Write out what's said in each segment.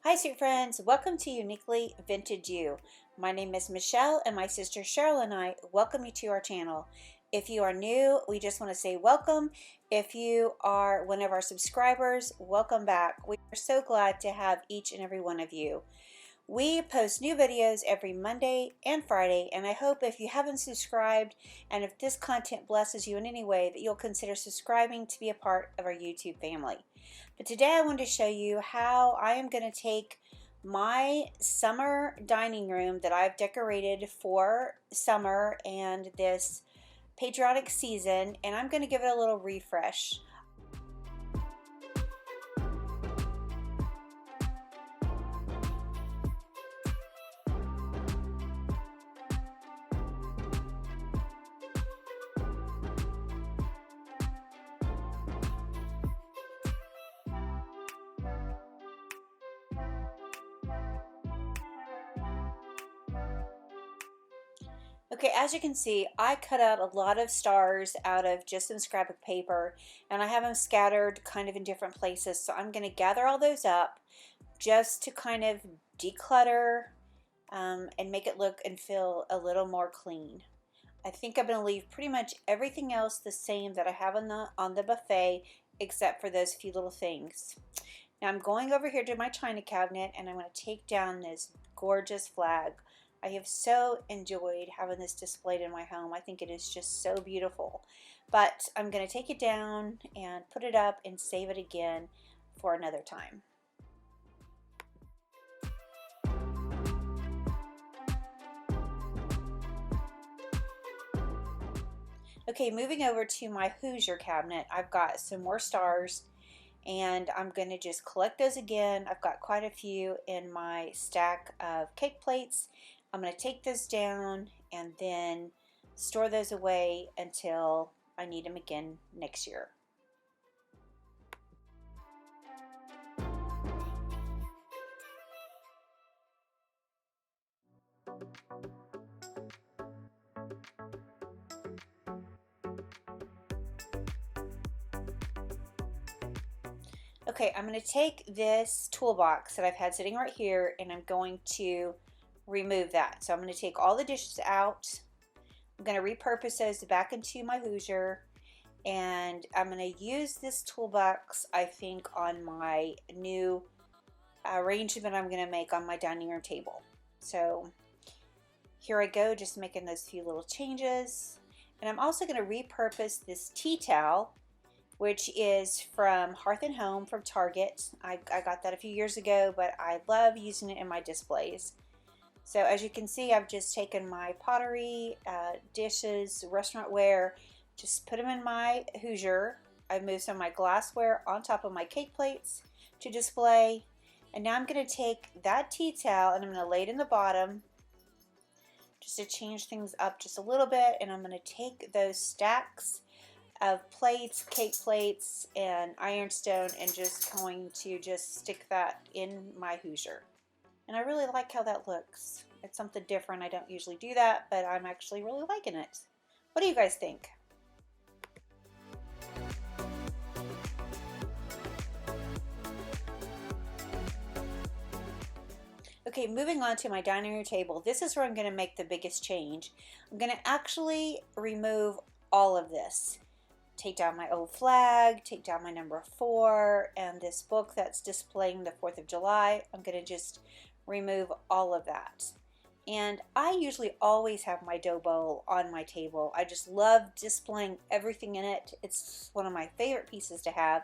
Hi sweet friends, welcome to YoUniquely Vintage You. My name is Michelle and my sister Cheryl and I welcome you to our channel. If you are new, we just want to say welcome. If you are one of our subscribers, welcome back. We are so glad to have each and every one of you. We post new videos every Monday and Friday, and I hope if you haven't subscribed and if this content blesses you in any way that you'll consider subscribing to be a part of our YouTube family. But today I want to show you how I am going to take my summer dining room that I've decorated for summer and this patriotic season, and I'm going to give it a little refresh. Okay, as you can see, I cut out a lot of stars out of just some scrapbook paper, and I have them scattered kind of in different places. So I'm going to gather all those up just to kind of declutter and make it look and feel a little more clean. I think I'm going to leave pretty much everything else the same that I have on the buffet, except for those few little things. Now I'm going over here to my china cabinet, and I'm going to take down this gorgeous flag. I have so enjoyed having this displayed in my home. I think it is just so beautiful. But I'm going to take it down and put it up and save it again for another time. Okay, moving over to my Hoosier cabinet, I've got some more stars, and I'm going to just collect those again. I've got quite a few in my stack of cake plates. I'm going to take those down and then store those away until I need them again next year. Okay, I'm going to take this toolbox that I've had sitting right here, and I'm going to remove that. So I'm going to take all the dishes out. I'm going to repurpose those back into my Hoosier, and I'm going to use this toolbox, I think, on my new arrangement I'm going to make on my dining room table. So here I go, just making those few little changes. And I'm also going to repurpose this tea towel, which is from Hearth and Home from Target. I got that a few years ago, but I love using it in my displays. So as you can see, I've just taken my pottery, dishes, restaurantware, just put them in my Hoosier. I've moved some of my glassware on top of my cake plates to display. And now I'm going to take that tea towel and I'm going to lay it in the bottom just to change things up just a little bit. And I'm going to take those stacks of plates, cake plates, and ironstone, and just going to just stick that in my Hoosier. And I really like how that looks. It's something different. I don't usually do that, but I'm actually really liking it. What do you guys think? Okay, moving on to my dining room table. This is where I'm going to make the biggest change. I'm going to actually remove all of this. Take down my old flag, take down my number 4, and this book that's displaying the 4th of July. I'm going to just remove all of that. And I usually always have my dough bowl on my table. I just love displaying everything in it. It's one of my favorite pieces to have.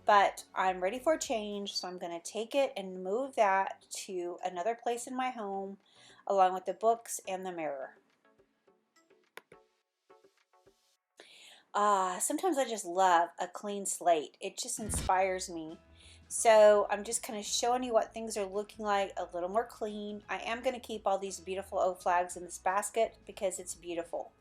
But I'm ready for a change, so I'm going to take it and move that to another place in my home, along with the books and the mirror. Sometimes I just love a clean slate. It just inspires me. So I'm just kind of showing you what things are looking like a little more clean. I am going to keep all these beautiful old flags in this basket because it's beautiful.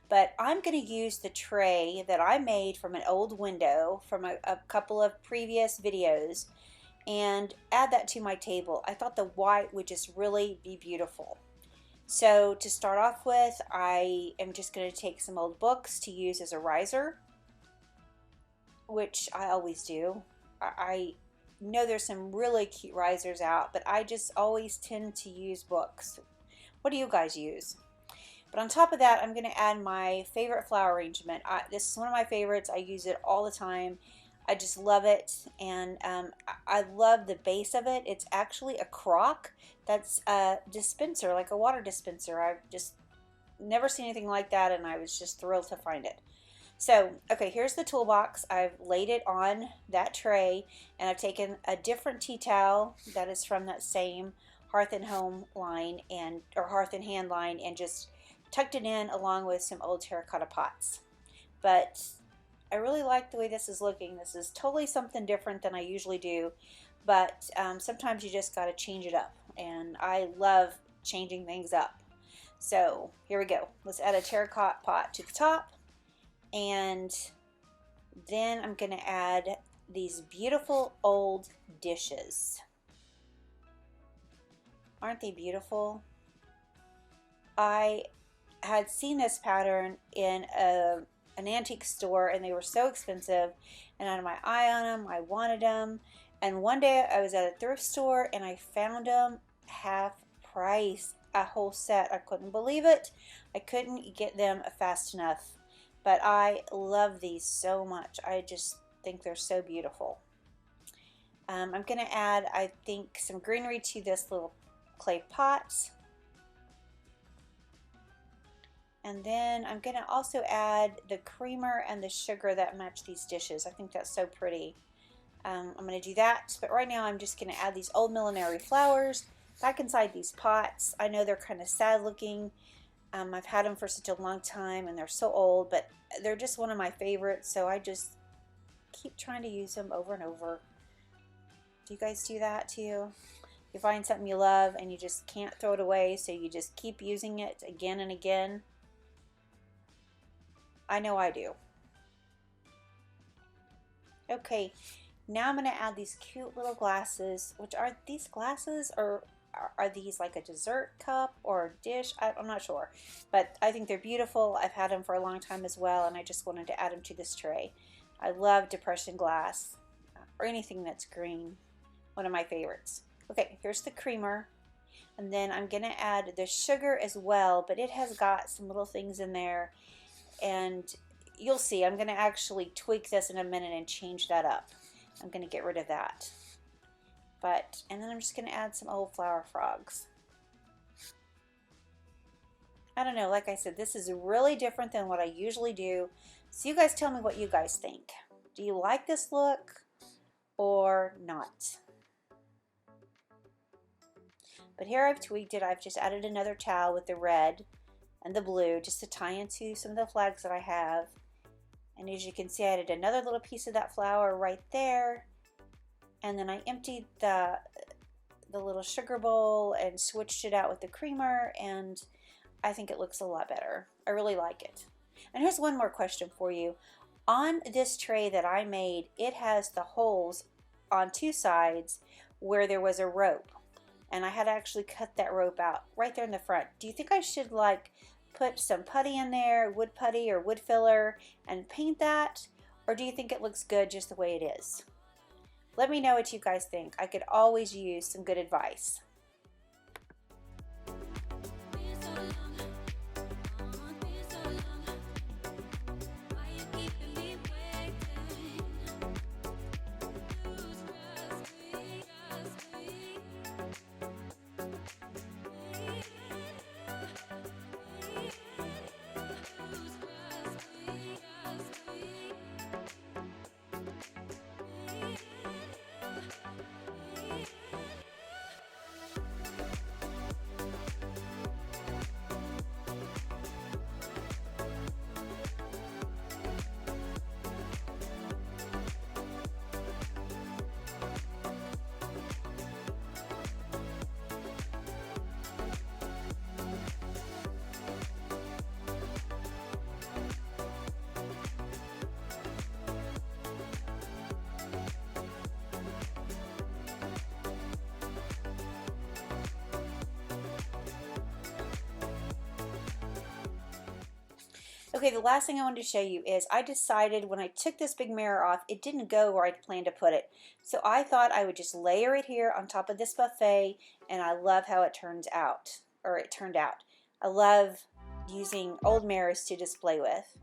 But I'm going to use the tray that I made from an old window from a couple of previous videos and add that to my table. I thought the white would just really be beautiful. So to start off with, I am just going to take some old books to use as a riser, which I always do. I know there's some really cute risers out, but I just always tend to use books. What do you guys use? But on top of that, I'm going to add my favorite flower arrangement. This is one of my favorites. I use it all the time. I just love it, and I love the base of it. It's actually a crock that's a dispenser, like a water dispenser. I've just never seen anything like that, and I was just thrilled to find it. So, okay, here's the toolbox. I've laid it on that tray, and I've taken a different tea towel that is from that same Hearth and Home line, or Hearth and Hand line, and just tucked it in along with some old terracotta pots. But I really like the way this is looking. This is totally something different than I usually do, but sometimes you just got to change it up, and I love changing things up. So here we go. Let's add a terracotta pot to the top, and then I'm going to add these beautiful old dishes. Aren't they beautiful? I had seen this pattern in an antique store, and they were so expensive, and I had my eye on them. I wanted them, and one day I was at a thrift store and I found them half price, a whole set. I couldn't believe it. I couldn't get them fast enough, but I love these so much. I just think they're so beautiful. I'm going to add, I think, some greenery to this little clay pot. And then I'm going to also add the creamer and the sugar that match these dishes. I think that's so pretty. I'm going to do that, but right now I'm just going to add these old millinery flowers back inside these pots. I know they're kind of sad looking. I've had them for such a long time, and they're so old, but they're just one of my favorites, so I just keep trying to use them over and over. Do you guys do that too? You find something you love and you just can't throw it away, so you just keep using it again and again. I know I do. Okay, now I'm going to add these cute little glasses, which are these glasses, or are these like a dessert cup or a dish? I'm not sure, but I think they're beautiful. I've had them for a long time as well, and I just wanted to add them to this tray. I love depression glass, or anything that's green. One of my favorites. Okay, here's the creamer, and then I'm going to add the sugar as well, but it has got some little things in there, and you'll see. I'm going to actually tweak this in a minute and change that up. I'm going to get rid of that. And then I'm just going to add some old flower frogs. I don't know, like I said, this is really different than what I usually do. So you guys tell me what you guys think. Do you like this look or not? But here I've tweaked it. I've just added another towel with the red and the blue just to tie into some of the flags that I have. And as you can see, I added another little piece of that flower right there. And then I emptied the little sugar bowl and switched it out with the creamer, and I think it looks a lot better. I really like it. And here's one more question for you. On this tray that I made, it has the holes on two sides where there was a rope, and I had to actually cut that rope out right there in the front. Do you think I should like put some putty in there, wood putty or wood filler, and paint that, or do you think it looks good just the way it is? Let me know what you guys think. I could always use some good advice. Okay, the last thing I wanted to show you is I decided when I took this big mirror off, it didn't go where I planned to put it. So I thought I would just layer it here on top of this buffet, and I love how it turns out, or it turned out. I love using old mirrors to display with.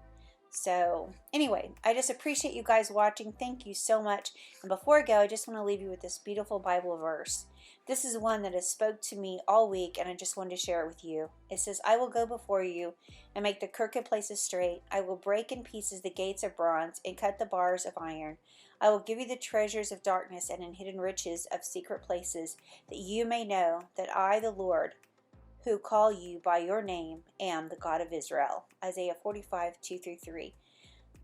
So anyway, I just appreciate you guys watching. Thank you so much. And before I go, I just want to leave you with this beautiful Bible verse. This is one that has spoke to me all week, and I just wanted to share it with you. It says, I will go before you and make the crooked places straight. I will break in pieces the gates of bronze and cut the bars of iron. I will give you the treasures of darkness and in hidden riches of secret places, that you may know that I, the Lord, who call you by your name, am the God of Israel. Isaiah 45, 2-3.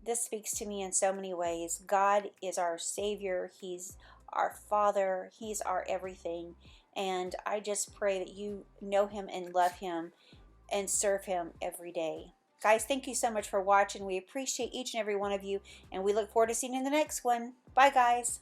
This speaks to me in so many ways. God is our Savior. He's our Father. He's our everything. And I just pray that you know Him and love Him and serve Him every day. Guys, thank you so much for watching. We appreciate each and every one of you, and we look forward to seeing you in the next one. Bye, guys.